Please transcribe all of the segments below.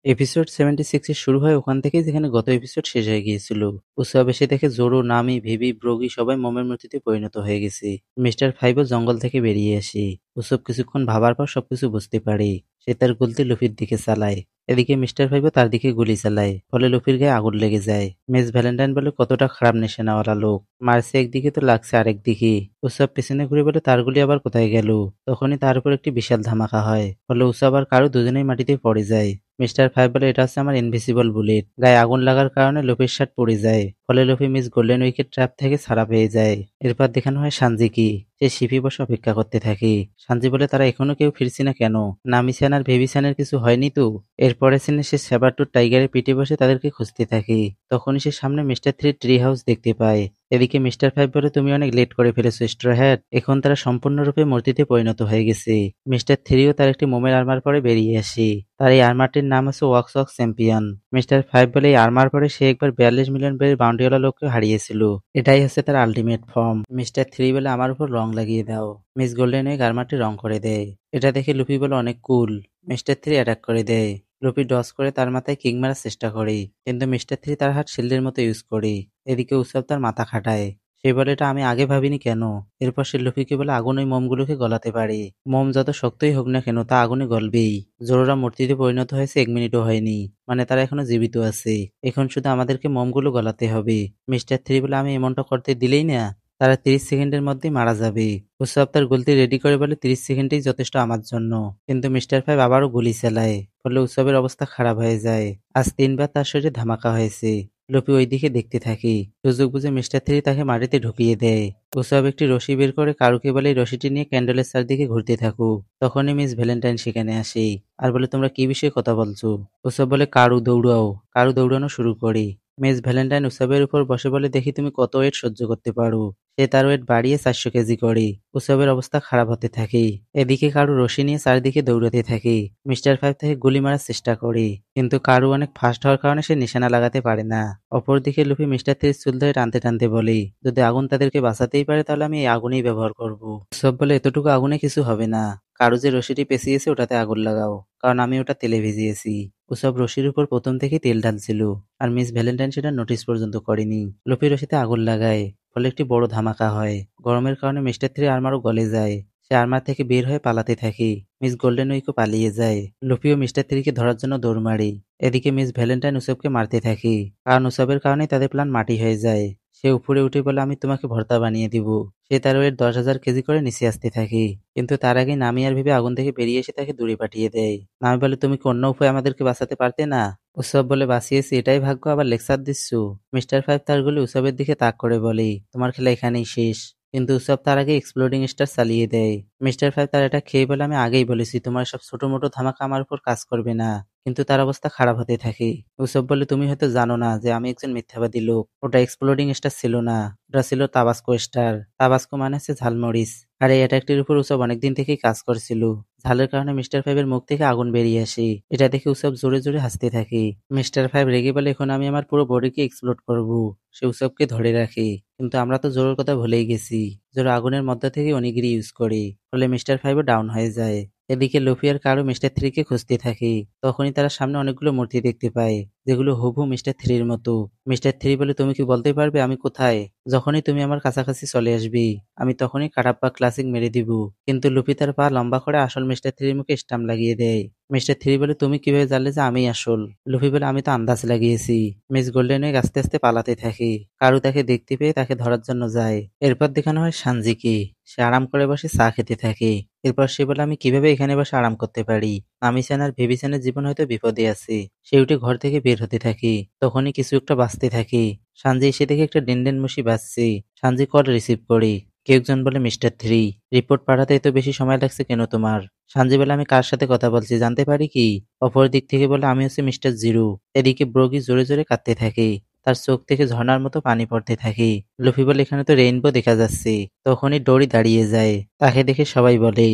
Episode 76 এর শুরু হয় ওখান থেকেই যেখানে গত এপিসোড শেষ হয়ে গিয়েছিল। উৎসব এসে দেখে জোরো, নামি, ভিভি, ব্রগি সবাই মোমের মূর্তিতে পরিণত হয়ে গেছে। মিস্টার ফাইভও জঙ্গল থেকে বেরিয়ে আসে। উৎসব কিছুক্ষণ ভাবার পর সবকিছু বুঝতে পারে। সে তার গুলতি লুফির দিকে চালায়। এদিকে মিস্টার ফাইভও তার দিকে গুলি চালায়, ফলে লুফির গায়ে আগুন লেগে যায়। মিস ভ্যালেন্টাইন বলে কতটা খারাপ নেশানাওয়ালা লোক, মারছে একদিকে তো লাগছে আরেক দিকে। উৎসব পেছনে ঘুরে বলে তার গুলি আবার কোথায় গেল। তখনই তার উপর একটি বিশাল ধামাকা হয়, ফলে উৎসব আর কারো দুজনেই মাটিতে পড়ে যায়। মিস্টার ফাইভ বলে এটা হচ্ছে আমার ইনভিসিবল বুলেট। গায়ে আগুন লাগার কারণে লুফির শার্ট পড়ে যায়, ফলে লুফি মিস গোল্ডেন উইকের ট্র্যাপ থেকে ছাড়া পেয়ে যায়। এরপর দেখানো হয় সানজিকে। সে শিপি বসে অপেক্ষা করতে থাকে। সানজি বলে তারা এখনো কেউ ফিরছি না কেন, নামিসান আর ভেবিসানের কিছু হয়নি তো। এরপরে সিনে সে সেবারটুর টাইগারের পিঠে বসে তাদেরকে খুঁজতে থাকে। তখনই সে সামনে মিস্টার থ্রি ট্রি হাউস দেখতে পায়। এদিকে মিস্টার ফাইভ বলে তুমি অনেক লেট করে ফেলেছো স্ট্র হ্যাট। এখন তারা সম্পূর্ণরূপে মূর্তিতে পরিণত হয়ে গেছে। মিস্টার থ্রিও তার একটি মোমের আর্মার পরে বেরিয়ে আসে। তার এই আর্মারটির নাম হচ্ছে wax wax champion. Mister five বলে এই আর্মার পরে সে একবার 42 মিলিয়ন বের বাউন্ডিওয়ালা লোককে হারিয়েছিল। এটাই হচ্ছে তার আলটিমেট ফর্ম। মিস্টার থ্রি বলে আমার উপর রং লাগিয়ে দাও। মিস গোল্ডেন ওয়েক আর্মারটি রং করে দেয়। এটা দেখে লুফি বলে অনেক কুল। মিস্টার থ্রি অ্যাটাক করে দেয়। লুফি ডস করে তার মাথায় কিক মারার চেষ্টা করে, কিন্তু মিস্টার থ্রি তার হাত শিল্ডের মতো ইউজ করে। এদিকে উৎসব তার মাথা খাটায়। সে বলে এটা আমি আগে ভাবিনি কেন। এরপর সে লুফিকে বলে আগুন ওই মোমগুলোকে গলাতে পারে। মোম যত শক্তই হোক না কেন তা আগুনে গলবেই। জোরোরা মূর্তিতে পরিণত হয়েছে 1 মিনিটও হয়নি, মানে তারা এখনো জীবিত আছে। এখন শুধু আমাদেরকে মোমগুলো গলাতে হবে। মিস্টার থ্রি বলে আমি এমনটা করতে দিলেই না, তারা 30 সেকেন্ডের মধ্যেই মারা যাবে। উৎসব তার গুলতি রেডি করে বলে 30 সেকেন্ডই যথেষ্ট আমার জন্য। কিন্তু মিস্টার ফাইভ আবারও গুলি চালায়, ফলে উৎসবের অবস্থা খারাপ হয়ে যায়। আজ 3বার তার শরীরে ধামাকা হয়েছে। লুফি ওইদিকে দেখতে থাকি। সুযোগ বুঝে মিস্টার থ্রি তাকে মাটিতে ঢুকিয়ে দেয়। উৎসব একটি রশি বের করে কারুকে বলে এই রশিটি নিয়ে ক্যান্ডেলের চারদিকে ঘুরতে থাকুক। তখনই মিস ভ্যালেন্টাইন সেখানে আসে আর বলে তোমরা কি বিষয়ে কথা বলছো। উৎসব বলে কারু দৌড়াও। কারু দৌড়ানো শুরু করে। মিস ভ্যালেন্টাইন উৎসবের উপর বসে বলে দেখি তুমি কত ওয়েট সহ্য করতে পারো। সে তার ওয়েট বাড়িয়ে 400 কেজি করে। উৎসবের অবস্থা খারাপ হতে থাকে। এদিকে কারু রশি নিয়ে চারদিকে দৌড়াতে থাকে। মিস্টার ফাইভ তাকে গুলি মারার চেষ্টা করে, কিন্তু কারু অনেক ফাস্ট হওয়ার কারণে সে নিশানা লাগাতে পারে না। অপরদিকে লুফি মিস্টার থ্রির চুল ধরে টানতে টানতে বলে যদি আগুন তাদেরকে বাঁচাতেই পারে তাহলে আমি এই আগুনই ব্যবহার করব। সব বলে এতটুকু আগুনে কিছু হবে না। কারু যে রশিটি পেঁচিয়েছে ওটাতে আগুন লাগাও, কারণ আমি ওটা তেলে ভিজিয়েছি। উসব রশির উপর প্রথম থেকেই তেল ঢালছিল, আর মিস ভ্যালেন্টাইন সেটা নোটিস পর্যন্ত করেনি। লুফি রশিতে আগুন লাগায়, ফলে একটি বড় ধামাকা হয়। গরমের কারণে মিস্টার থ্রি আর্মারও গলে যায়। সে আর্মার থেকে বের হয়ে পালাতে থাকে। মিস গোল্ডেন উইকও পালিয়ে যায়। লুফিও মিস্টার থ্রিকে ধরার জন্য দৌড় মারে। এদিকে মিস ভ্যালেন্টাইন উসবকে মারতে থাকে, কারণ উসবের কারণেই তাদের প্ল্যান মাটি হয়ে যায়। সে উপরে উঠে বলে আমি তোমাকে ভর্তা বানিয়ে দিব। সে তার ওয়েট 10,000 কেজি করে নিচে আসতে থাকে, কিন্তু তার আগে নামি আর ভেবে আগুন থেকে বেরিয়ে এসে তাকে দূরে পাঠিয়ে দেয়। নামি বলে তুমি কি অন্য উপায়ে আমাদেরকে বাঁচাতে পারতে না। উৎসব বলে বাঁচিয়েছি এটাই ভাগ্য, আবার লেকচার দিচ্ছ। মিস্টার ফাইভ তার গুলি উৎসবের দিকে তাক করে বলে তোমার খেলা এখানেই শেষ। কিন্তু উৎসব তার আগে এক্সপ্লোডিং স্টার চালিয়ে দেয়। মিস্টার ফাইভ তার এটা খেয়ে বলে আমি আগেই বলেছি তোমার সব ছোট মোটো ধামাকা আমার উপর কাজ করবে না। কিন্তু তার অবস্থা খারাপ হতে থাকে। উৎসব বলে তুমি হয়তো জানো না যে আমি একজন মিথ্যাবাদী লোক। ওটা এক্সপ্লোডিং স্টার ছিল না, ওটা ছিল তাবাস্কো স্টার। তাবাস্কো মানে হচ্ছে ঝালমরিচ। আর এই অ্যাটাকটির উপর উৎসব অনেকদিন থেকেই কাজ করছিল। ঝালের কারণে মিস্টার ফাইভের মুখ থেকে আগুন বেরিয়ে আসে। এটা দেখে উৎসব জোরে জোরে হাসতে থাকে। মিস্টার ফাইভ রেগে বলে এখন আমি আমার পুরো বডিকে এক্সপ্লোড করব। সে উৎসবকে ধরে রাখে, কিন্তু আমরা তো জোরের কথা ভুলেই গেছি। জোর আগুনের মধ্যে থেকে অনিগিরি ইউজ করে, ফলে মিস্টার ফাইভও ডাউন হয়ে যায়। এদিকে লুফি আর কারো মিস্টার থ্রিকে খুঁজতে থাকে। তখনই তারা সামনে অনেকগুলো মূর্তি দেখতে পায়, যেগুলো হুবহু মিস্টার থ্রির মতো। মিস্টার থ্রি বলে তুমি কি বলতে পারবে আমি কোথায়। যখনই তুমি আমার কাছাকাছি চলে আসবি আমি তখনই কাটাপ্পা ক্লাসিক মেরে দিব। কিন্তু লুফি তার পা লম্বা করে আসল মিস্টার থ্রির মুখে স্টাম্প লাগিয়ে দেয়। মিস্টার থ্রি বলে তুমি কিভাবে জানলে যে আমি আসল। লুফি বলে আমি তো আন্দাজ লাগিয়েছি। মিস গোল্ডেন ওয়েক আস্তে আস্তে পালাতে থাকে। কারু তাকে দেখতে পেয়ে তাকে ধরার জন্য যায়। এরপর দেখানো হয় সানজিকে। সে আরাম করে বসে চা খেতে থাকে। এরপর সে বলে আমি কিভাবে এখানে বসে আরাম করতে পারি। নামিসান আর ভেবিসানের জীবন হয়তো বিপদে আছে। সে উঠে ঘর থেকে বের হতে থাকে। তখনই কিছু একটা বাজতে থাকে। সানজি এসে দেখে একটা ডেনডেন মুশি বাজছে। সানজি কল রিসিভ করে। কেউ একজন বলে মিস্টার থ্রি, রিপোর্ট পাঠাতে এত বেশি সময় লাগছে কেন তোমার। সানজি বলে আমি কার সাথে কথা বলছি জানতে পারি কি। অপর দিক থেকে বলে আমি হচ্ছে মিস্টার জিরো। এদিকে ব্রগি জোরে জোরে কাঁদতে থাকে। তার চোখ থেকে ঝর্ণার মতো পানি পড়তে থাকে। লুফি বলে এখানে তো রেইনবো দেখা যাচ্ছে। তখনই ডোরি দাঁড়িয়ে যায়। তাকে দেখে সবাই বলে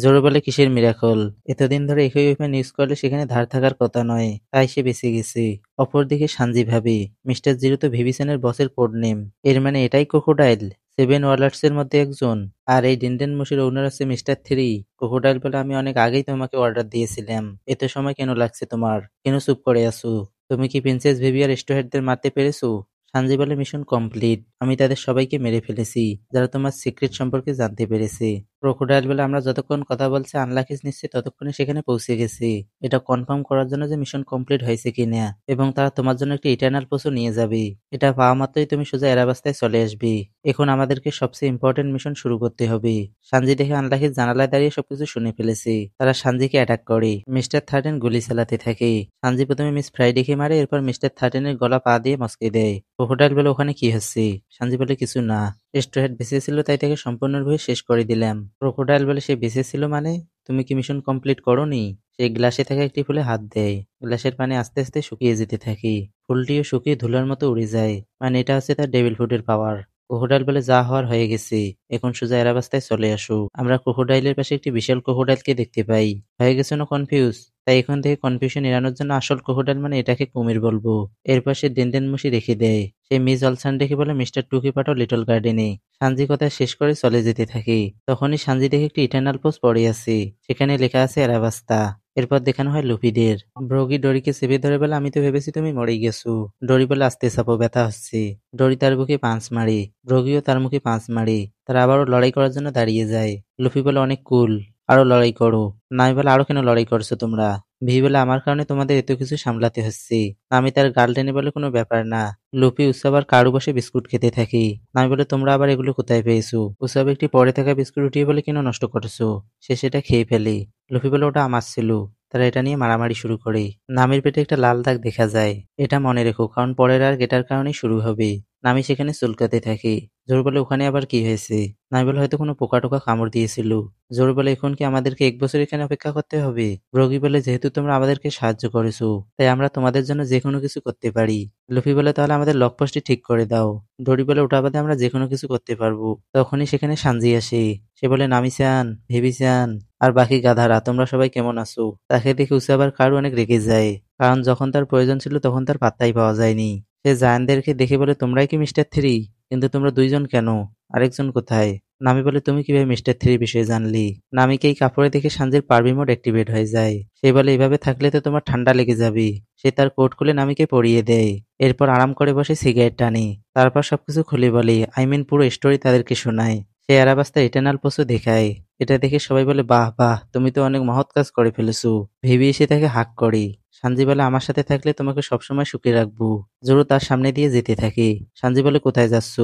জোরে বলে কিসের মিরাকল। এতদিন ধরে একই ওয়েপন ইউজ করলে সেখানে ধার থাকার কথা নয়, তাই সে বেঁচে গেছে। অপরদিকে সানজি ভাবে মিস্টার জিরো তো ভেবিসনের বসের কোড নেম। এর মানে এটাই ক্রোকোডাইল। সেভেন ওয়ার্ল্ডসের মধ্যে একজন। আর এই ডেনডেন মুশির ওনার আছে মিস্টার থ্রি। ক্রোকোডাইল বলে আমি অনেক আগেই তোমাকে অর্ডার দিয়েছিলাম, এত সময় কেন লাগছে তোমার? কেন চুপ করে আছো? তুমি কি প্রিন্সেস ভিভি আর স্টুয়ার্টদের মারতে পেরেছো? সানজি বলে মিশন কমপ্লিট, আমি তাদের সবাইকে মেরে ফেলেছি যারা তোমার সিক্রেট সম্পর্কে জানতে পেরেছে। ক্রোকোডাইল বলে আমরা যতক্ষণ কথা বলছি আনলাকিস নিশ্চয়ই ততক্ষণে সেখানে পৌঁছে গেছে, এটা কনফার্ম করার জন্য যে মিশন কমপ্লিট হয়েছে কিনা, এবং তারা তোমার জন্য একটি ইটার্নাল পোস্টও নিয়ে যাবে। এটা পাওয়া মাত্রই তুমি সোজা এরাবাস্তায় চলে আসবে। এখন আমাদেরকে সবচেয়ে ইম্পর্টেন্ট মিশন শুরু করতে হবে। সানজি দেখে আনলাকিস জানালায় দাঁড়িয়ে সবকিছু শুনে ফেলেছে। তারা সানজিকে অ্যাটাক করে। মিস্টার থার্টেন গুলি চালাতে থাকে। সানজি প্রথমে মিস ফ্রাইডেকে মারে, এরপর মিস্টার থার্টেনের গলা পা দিয়ে মচকে দেয়। ক্রোকোডাইল বলে ওখানে কি হচ্ছে? সানজি বলে কিছু না, স্ট্রেট বেঁচে ছিল তাই তাকে সম্পূর্ণভাবে শেষ করে দিলাম। ক্রোকোডাইল বলে সে বেঁচে ছিল মানে? তুমি কি মিশন কমপ্লিট করোনি? সে গ্লাসে থাকা একটি ফুলে হাত দেয়। গ্লাসের পানি আস্তে আস্তে শুকিয়ে যেতে থাকে। ফুলটিও শুকিয়ে ধুলার মতো উড়ে যায়। মানে এটা হচ্ছে তার ডেভিল ফুডের পাওয়ার। ক্রোকোডাইল বলে যা হওয়ার হয়ে গেছে, এখন সোজা এরাবাস্তায় চলে আসো। আমরা ক্রোকোডাইলের পাশে একটি বিশাল ক্রোকোডাইলকে দেখতে পাই। হয়ে গেছে না কনফিউজ? তাই এখন থেকে কনফিউশন এড়ানোর জন্য আসল ক্রোকোডাইল মানে এটাকে কুমির বলবো। এরপর সে ডেনডেন মুশি রেখে দেয়। সে মিস অলসান রেখে বলে মিস্টার টুকে পাঠাও লিটল গার্ডেনে। সানজি কথা শেষ করে চলে যেতে থাকে। তখনই সানজি দেখে একটি ইটার্নাল পোস্ট পড়ে আছে, সেখানে লেখা আছে এরাবাস্তা। এরপর দেখানো হয় লুফিদের। ব্রগি ডরিকে চেপে ধরে বলে আমি তো ভেবেছি তুমি মরেই গেছো। ডরি বলে আস্তে চাপো, ব্যথা হচ্ছে। ডরি তার বুকে পাঁচ মারে। ব্রগিও তার মুখে পাঁচ মারে। তারা আবারও লড়াই করার জন্য দাঁড়িয়ে যায়। লুফি বলে অনেক কুল, আরো লড়াই করো। নামি বলে আরো কেন লড়াই করছো তোমরা? ভি বলে আমার কারণে তোমাদের এত কিছু সামলাতে হচ্ছে। নামি তার গার্লফ্রেন্ডে বলে কোনো ব্যাপার না। লুফি উৎসব আর কারু বসে বিস্কুট খেতে থাকি। নামি বলে তোমরা আবার এগুলো কোথায় পেয়েছো? উৎসব একটি পরে থাকা বিস্কুট উঠিয়ে বলে কেন নষ্ট করছো? সে সেটা খেয়ে ফেলে। লুফি বলে ওটা আমার ছিল। তারা এটা নিয়ে মারামারি শুরু করে। নামির পেটে একটা লাল দাগ দেখা যায়। এটা মনে রেখো, কারণ পরের আর এটার কারণেই শুরু হবে। নামি সেখানে চুলকাতে থাকে। জোর বলে ওখানে আবার কি হয়েছে? নামি বলে হয়তো কোনো পোকা টোকা কামড় দিয়েছিল। জোর বলে এখন কি আমাদেরকে 1 বছর এখানে অপেক্ষা করতে হবে? রোগী বলে যেহেতু তোমরা আমাদেরকে সাহায্য করেছো, তাই আমরা তোমাদের জন্য যে কোনো কিছু করতে পারি। লুফি বলে তাহলে আমাদের লকপোস্টটি ঠিক করে দাও। ডোরি বলে ওটা বাদে আমরা যে কোনো কিছু করতে পারবো। তখনই সেখানে সানজি আসে। সে বলে নামি-চান, ভেবি-চান আর বাকি গাধারা তোমরা সবাই কেমন আছো? তাকে দেখে উসাব আর কারু অনেক রেগে যায়, কারণ যখন তার প্রয়োজন ছিল তখন তার পাত্তাই পাওয়া যায়নি। সে জায়ানদেরকে দেখে বলে তোমরাই কি মিস্টার থ্রি? কিন্তু তোমরা দুইজন কেন? আরেকজন কোথায়? নামি বলে তুমি কিভাবে মিস্টার থ্রির বিষয়ে জানলি? নামিকে এই কাপড়ে দেখে সানজির পারবি মোড অ্যাক্টিভেট হয়ে যায়। সে বলে এভাবে থাকলে তো তোমার ঠান্ডা লেগে যাবে। সে তার কোট খুলে নামিকে পরিয়ে দেয়। এরপর আরাম করে বসে সিগারেট টানে। তারপর সবকিছু খুলে বলে, আই মিন পুরো স্টোরি তাদেরকে শোনায়। সে এরাবাস্তা ইটার্নাল পোস্টও দেখায়। এটা দেখে সবাই বলে বাহ বাহ, তুমি তো অনেক মহৎ কাজ করে ফেলেছো। ভেবে এসে তাকে হাঁক করে। সানজি বলে আমার সাথে থাকলে তোমাকে সবসময় সুখে রাখবো। জোরো তার সামনে দিয়ে যেতে থাকে। সানজি বলে কোথায় যাচ্ছ?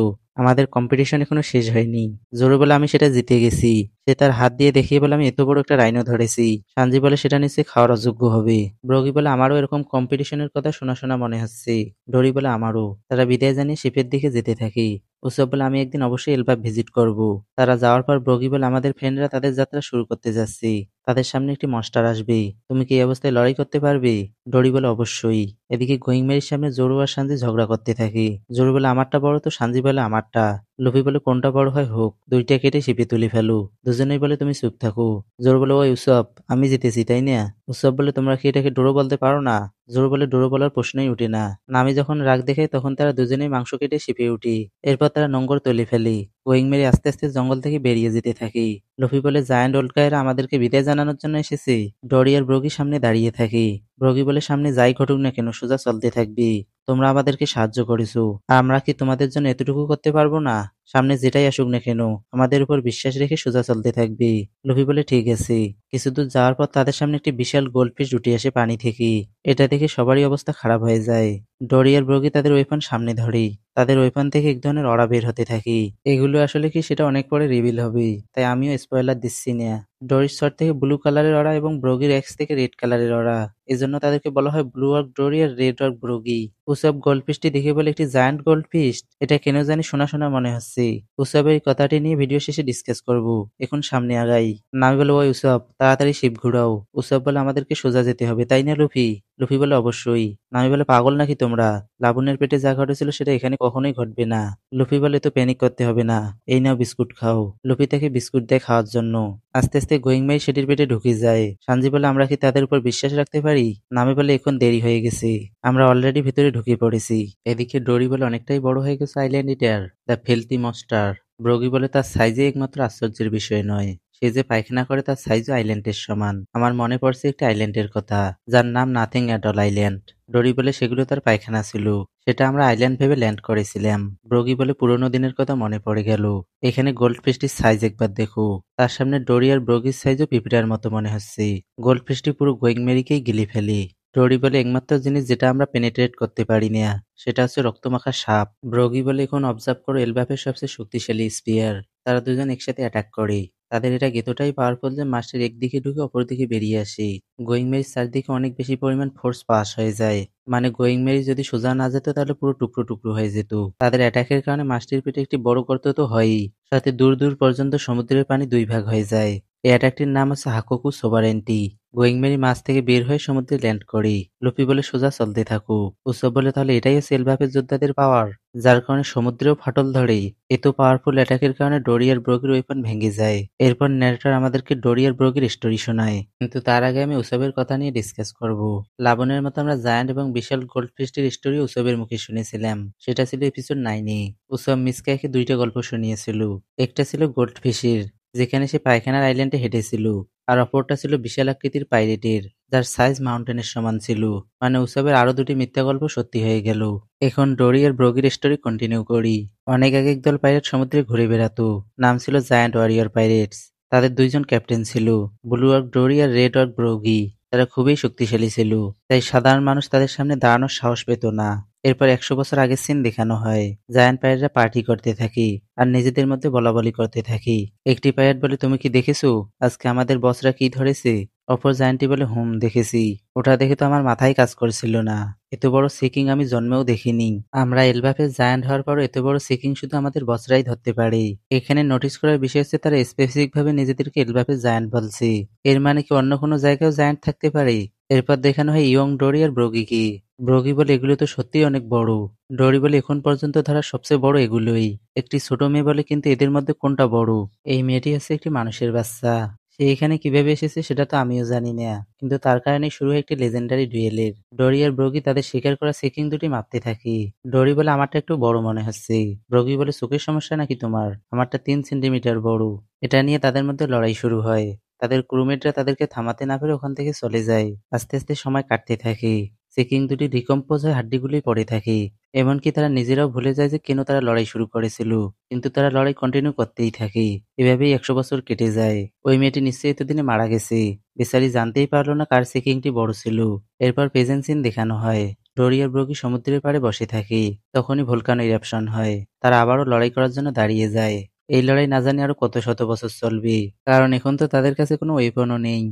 আমাদের কম্পিটিশন এখনো শেষ হয়নি। জোরো বলে আমি সেটা জিতে গেছি। সে তার হাত দিয়ে দেখিয়ে বলে আমি এত বড় একটা রাইনো ধরেছি। সানজি বলে সেটা নিশ্চয়ই খাওয়ার অযোগ্য হবে। ব্রগি বলে আমারও এরকম কম্পিটিশনের কথা শোনা শোনা মনে হচ্ছে। ডোরি বলে আমারও। তারা বিদায় জানিয়ে শিপের দিকে যেতে থাকে। উৎসব বলে আমি একদিন অবশ্যই এলবাব ভিজিট করব। তারা যাওয়ার পর ব্রগি বলে আমাদের ফ্রেন্ডরা তাদের যাত্রা শুরু করতে যাচ্ছি। তাদের সামনে একটি মনস্টার আসবে। তুমি কি এই অবস্থায় লড়াই করতে পারবে? ডোরি বলে অবশ্যই। এদিকে গোয়িং মেরির সামনে জোরু আর সানজি ঝগড়া করতে থাকে। জোরু বলে আমারটা বড় তো সানজি বলে আমারটা। লুফি বলে কোনটা বড় হয় হোক, দুইটা কেটে শিপে তুলে ফেলো। দুজনেই বলে তুমি চুপ থাকো। জোরু বলে ওই উৎসব, আমি জিতেছি তাই না? উৎসব বলে তোমরা কি এটাকে ডোরো বলতে পারো না? জোরু বলে ডোরো বলার প্রশ্নই উঠে না। নামি যখন রাগ দেখায় তখন তারা দুজনেই মাংস কেটে শিপে উঠি। এরপর তারা নোঙ্গর তুলে ফেলে। গোয়িং মেরি আস্তে আস্তে জঙ্গল থেকে বেরিয়ে যেতে থাকে। লুফি বলে জায়ান্ট ওল্ডকায়েরা আমাদেরকে বিদায় জানানোর জন্য এসেছে। ডরি আর ব্রগি সামনে দাঁড়িয়ে থাকে। ব্রগি বলে সামনে যাই ঘটুক না কেন সোজা চলতে থাকবি। তোমরা আমাদেরকে সাহায্য করেছো, আর আমরা কি তোমাদের জন্য এতটুকু করতে পারবো না? সামনে যেটাই আসুক না কেন আমাদের উপর বিশ্বাস রেখে সোজা চলতে থাকবি। লুফি বলে ঠিক আছে। কিছু দূর যাওয়ার পর তাদের সামনে একটি বিশাল গোল্ডফিশ উঠে আসে পানি থেকে। এটা দেখে সবারই অবস্থা খারাপ হয়ে যায়। ডরি আর ব্রগি তাদের ওয়েপন সামনে ধরে। তাদের ওয়েপন থেকে এক ধরনের অরা বের হতে থাকে। এগুলো আসলে কি সেটা অনেক পরে রিভিল হবে, তাই আমিও স্পয়লার দিচ্ছি না। ডরির শট থেকে ব্লু কালারের অরা এবং ব্রগির এক্স থেকে রেড কালারের অরা, এজন্য তাদেরকে বলা হয় ব্লু ওয়ার্ক ডরি আর রেড ওয়ার্ক ব্রগি। উসব গোল্ডফিশটি দেখে বলে একটি জায়ান্ট গোল্ডফিশ, এটা কেন জানি শোনা শোনা মনে হচ্ছে। উসবের এই কথাটি নিয়ে ভিডিও শেষে ডিসকাস করব। এখন সামনে আগাই। নামি বলে ওই উসব তাড়াতাড়ি শিপ ঘুরাও। উসব বলে আমাদেরকে সোজা যেতে হবে তাই না লুফি? লুফি বলে অবশ্যই। নামি বলে পাগল নাকি তোমরা? লাবণের পেটে যা ঘটেছিল সেটা এখানে কখনোই ঘটবে না। লুফি বলে তো প্যানিক করতে হবে না, এই নাও বিস্কুট খাও। লুফি তাকে বিস্কুট দেয় খাওয়ার জন্য। আস্তে আস্তে গোয়িং মাই সেটির পেটে ঢুকে যায়। সানজি বলে আমরা কি তাদের উপর বিশ্বাস রাখতে পারি? নামি বলে এখন দেরি হয়ে গেছে, আমরা অলরেডি ভিতরে ঢুকে পড়েছি। এদিকে ডোরি বলে অনেকটাই বড় হয়ে গেছে আইল্যান্ড ইটার, দ্য ফিল্থি মনস্টার। ব্রগি বলে তার সাইজে একমাত্র আশ্চর্যের বিষয় নয়, সে যে পায়খানা করে তার সাইজও আইল্যান্ডের সমান। আমার মনে পড়ছে একটি আইল্যান্ডের কথা, যার নাম নাথিং অ্যাট অল আইল্যান্ড। ডোরি বলে সেগুলো তার পায়খানা ছিল, সেটা আমরা আইল্যান্ড ভেবে ল্যান্ড করেছিলাম। ব্রগি বলে পুরোনো দিনের কথা মনে পড়ে গেল। এখানে গোল্ডফিশটির সাইজ একবার দেখো, তার সামনে ডোরি আর ব্রগির সাইজও পিঁপড়ার মতো মনে হচ্ছে। গোল্ডফিশটি পুরো গোয়িং মেরিকেই গিলে ফেলে। ডোরি বলে একমাত্র জিনিস যেটা আমরা পেনিট্রেট করতে পারি না, সেটা হচ্ছে রক্তমাখা সাপ। ব্রগি বলে এখন অবজার্ভ করো এলবাফের সবচেয়ে শক্তিশালী স্পিয়ার। তারা দুজন একসাথে অ্যাটাক করে। তাদের এটা এতটাই পাওয়ারফুল যে মাস্টার একদিকে ঢুকে অপর দিকে বেরিয়ে আসে। গোয়িং মেরিজ চারদিকে অনেক বেশি পরিমাণ ফোর্স পাস হয়ে যায়। মানে গোয়িং মেরিজ যদি সোজা না যেত তাহলে পুরো টুকরো টুকরো হয়ে যেত। তাদের অ্যাটাকের কারণে মাছটির পেটে একটি বড় গর্ত তো হয়ই, সাথে দূর দূর পর্যন্ত সমুদ্রের পানি দুই ভাগ হয়ে যায়। এই অ্যাটাকটির নাম হচ্ছে হাকোকু সোভারেন্টি। গোয়িং মেরি মাছ থেকে বের হয়ে সমুদ্রে ল্যান্ড করে। লুফি বলে সোজা চলতে থাকো। উসব বলে তাহলে এটাই হচ্ছে এলবাফের যোদ্ধাদের পাওয়ার, যার কারণে সমুদ্রেও ফাটল ধরে। এত পাওয়ারফুল অ্যাটাকের কারণে ডোরি আর ব্রগির ওয়েপন ভেঙে যায়। এরপর ন্যারেটর আমাদেরকে ডোরি আর ব্রগির স্টোরি শোনায়, কিন্তু তার আগে আমি উসবের কথা নিয়ে ডিসকাস করব। লাবণের মতো আমরা জায়ান্ট এবং বিশাল গোল্ডফিশটির স্টোরি উসবের মুখে শুনেছিলাম, সেটা ছিল এপিসোড 9-এ। উসব মিসকাইকে দুইটা গল্প শুনিয়েছিল। একটা ছিল গোল্ডফিশের, যেখানে সে পায়খানার আইল্যান্ডে হেঁটেছিল, আর অপরটা ছিল বিশাল আকৃতির পাইরেটের, যার সাইজ মাউন্টেনের সমান ছিল। মানে উসবের আরো দুটি মিথ্যা গল্প সত্যি হয়ে গেল। এখন ডোরি আর ব্রগির স্টোরি কন্টিনিউ করি। অনেক আগে একদল পাইরেট সমুদ্রে ঘুরে বেড়াতো, নাম ছিল জায়ান্ট ওয়ারিয়র পাইরেটস। তাদের দুইজন ক্যাপ্টেন ছিল, ব্লু ওয়ার্ক ডোরি আর রেড ওয়ার্ক ব্রগি। তারা খুবই শক্তিশালী ছিল, তাই সাধারণ মানুষ তাদের সামনে দাঁড়ানোর সাহস পেত না। এরপর 100 বছর আগের সিন দেখানো হয়। জায়ান্ট পাইরেটরা পার্টি করতে থাকি আর নিজেদের মধ্যে বলাবলি করতে থাকি। একটি পাইরেট বলে, তুমি কি দেখেছো আজকে আমাদের বসরা কি ধরেছে? অপর জায়ান্টটি বলে, হুম দেখেছি, ওটা দেখে তো আমার মাথায় কাজ করছিল না। এত বড় সিকিং আমি জন্মেও দেখিনি। আমরা এলবাফের জায়ান্ট হওয়ার পরও এত বড় সিকিং শুধু আমাদের বসরাই ধরতে পারে। এখানে নোটিস করার বিষয় হচ্ছে তারা স্পেসিফিক ভাবে নিজেদেরকে এলবাফের জায়ান্ট বলছে। এর মানে কি অন্য কোনো জায়গায় জায়ান্ট থাকতে পারে? এরপর দেখানো হয় ইয়ং ডোরি আর ব্রগিকে। ব্রগি বলে, এগুলো তো সত্যিই অনেক বড়। ডোরি বলে, এখন পর্যন্ত ধরা সবচেয়ে বড় এগুলোই। একটি ছোট মেয়ে বলে, কিন্তু এদের মধ্যে কোনটা বড়? এই মেয়েটি হচ্ছে একটি মানুষের বাচ্চা। সে এখানে কিভাবে এসেছে সেটা তো আমিও জানি না, কিন্তু তার কারণে শুরু হয় একটি লেজেন্ডারি ডুয়েলের। ডোরি আর ব্রগি তাদের শিকার করা সিকিং দুটি মাপতে থাকি। ডোরি বলে, আমারটা একটু বড় মনে হচ্ছে। ব্রগি বলে, চোখের সমস্যা নাকি তোমার? আমারটা 3 সেন্টিমিটার বড়। এটা নিয়ে তাদের মধ্যে লড়াই শুরু হয়। তাদের ক্রুমেটরা তাদেরকে থামাতে না পেরে ওখান থেকে চলে যায়। আস্তে আস্তে সময় কাটতে থাকে। সিকিং দুটি ডিকম্পোজ হয়ে হাড্ডিগুলোই পড়ে থাকে। এমনকি তারা নিজেরাও ভুলে যায় যে কেন তারা লড়াই শুরু করেছিল, কিন্তু তারা লড়াই কন্টিনিউ করতেই থাকে। এভাবেই 100 বছর কেটে যায়। ওই মেয়েটি নিশ্চয়ই এতদিনে মারা গেছে। বেচারি জানতেই পারলো না কার সিকিংটি বড় ছিল। এরপর প্রেজেন্ট সিন দেখানো হয়। ডোরি আর ব্রগি সমুদ্রের পাড়ে বসে থাকে। তখনই ভোলকানো ইরাপশন হয়। তারা আবারও লড়াই করার জন্য দাঁড়িয়ে যায়। এই লড়াই না জানি আরো কত শত বছর চলবে, কারণ এখন তো তাদের কাছে কোনো ওয়েপনও নেই।